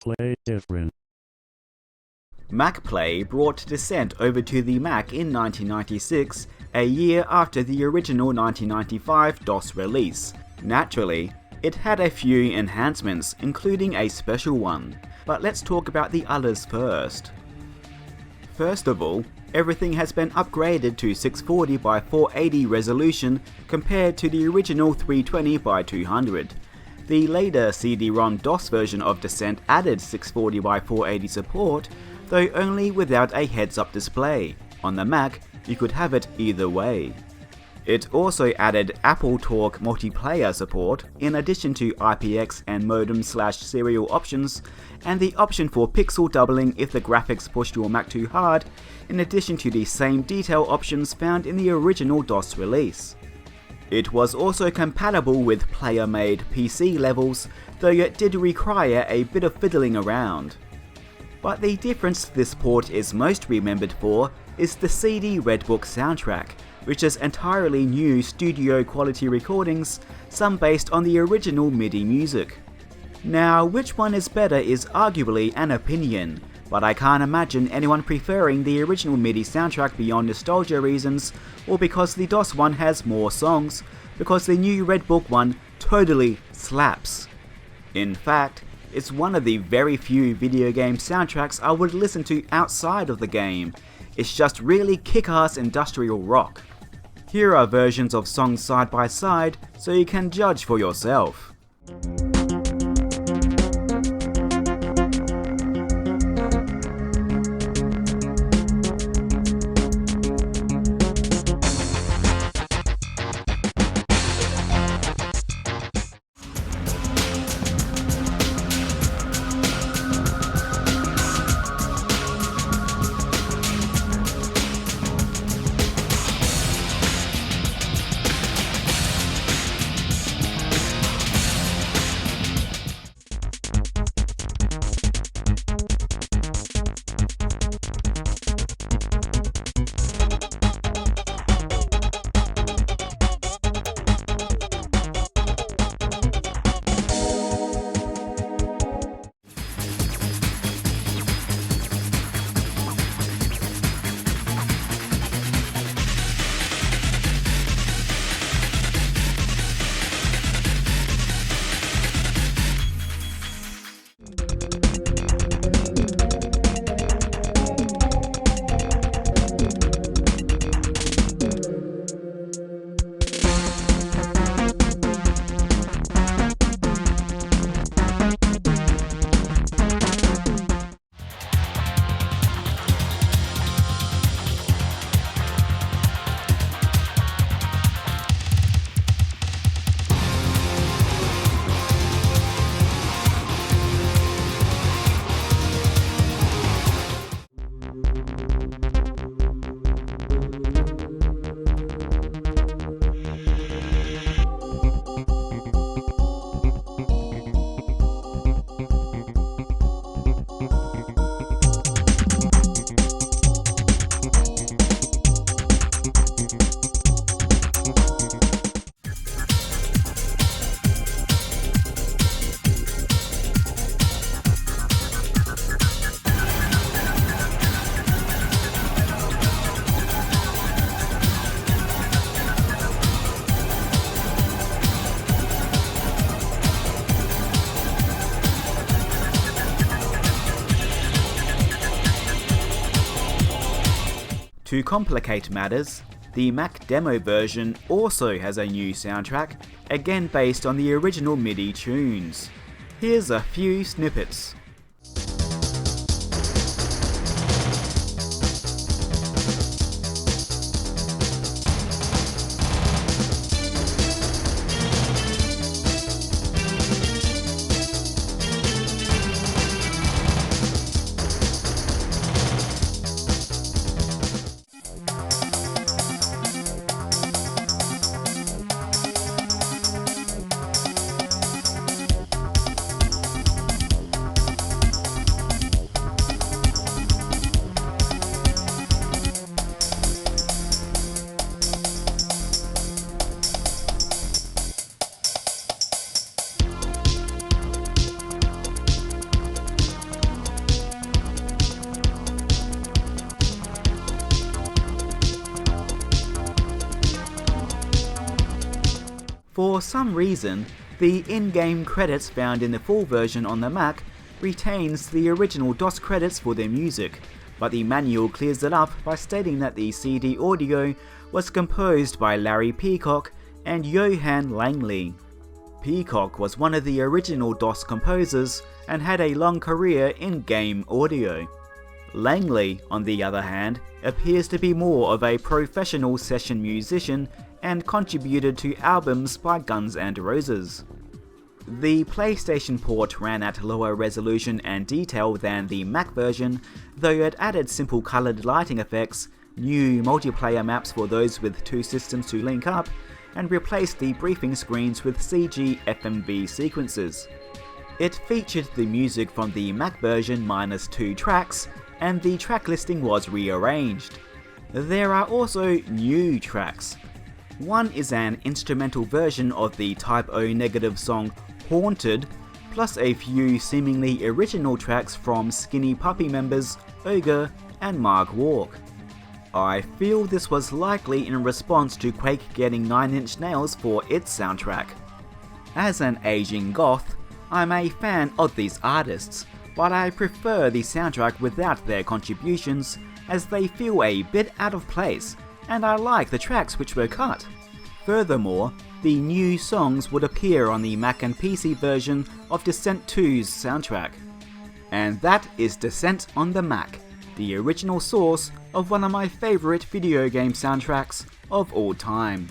Play different. MacPlay brought Descent over to the Mac in 1996, a year after the original 1995 DOS release. Naturally, it had a few enhancements, including a special one, but let's talk about the others first. First of all, everything has been upgraded to 640 by 480 resolution compared to the original 320 by 200. The later CD-ROM DOS version of Descent added 640 by 480 support, though only without a heads-up display. On the Mac, you could have it either way. It also added AppleTalk multiplayer support, in addition to IPX and modem/serial options, and the option for pixel doubling if the graphics pushed your Mac too hard, in addition to the same detail options found in the original DOS release. It was also compatible with player-made PC levels, though it did require a bit of fiddling around. But the difference this port is most remembered for is the CD Red Book soundtrack, which is entirely new studio-quality recordings, some based on the original MIDI music. Now, which one is better is arguably an opinion, but I can't imagine anyone preferring the original MIDI soundtrack beyond nostalgia reasons, or because the DOS one has more songs, because the new Red Book one totally slaps. In fact, it's one of the very few video game soundtracks I would listen to outside of the game. It's just really kick-ass industrial rock. Here are versions of songs side by side, so you can judge for yourself. To complicate matters, the Mac demo version also has a new soundtrack, again based on the original MIDI tunes. Here's a few snippets. For some reason, the in-game credits found in the full version on the Mac retains the original DOS credits for their music, but the manual clears it up by stating that the CD audio was composed by Larry Peacock and Johan Langley. Peacock was one of the original DOS composers and had a long career in game audio. Langley, on the other hand, appears to be more of a professional session musician and contributed to albums by Guns N' Roses. The PlayStation port ran at lower resolution and detail than the Mac version, though it added simple coloured lighting effects, new multiplayer maps for those with two systems to link up, and replaced the briefing screens with CG FMV sequences. It featured the music from the Mac version minus 2 tracks, and the track listing was rearranged. There are also new tracks. One is an instrumental version of the Type O Negative song Haunted, plus a few seemingly original tracks from Skinny Puppy members Ogre and Mark Walk. I feel this was likely in response to Quake getting 9 Inch Nails for its soundtrack. As an aging goth, I'm a fan of these artists, but I prefer the soundtrack without their contributions, as they feel a bit out of place, and I like the tracks which were cut. Furthermore, the new songs would appear on the Mac and PC version of Descent 2's soundtrack. And that is Descent on the Mac, the original source of one of my favourite video game soundtracks of all time.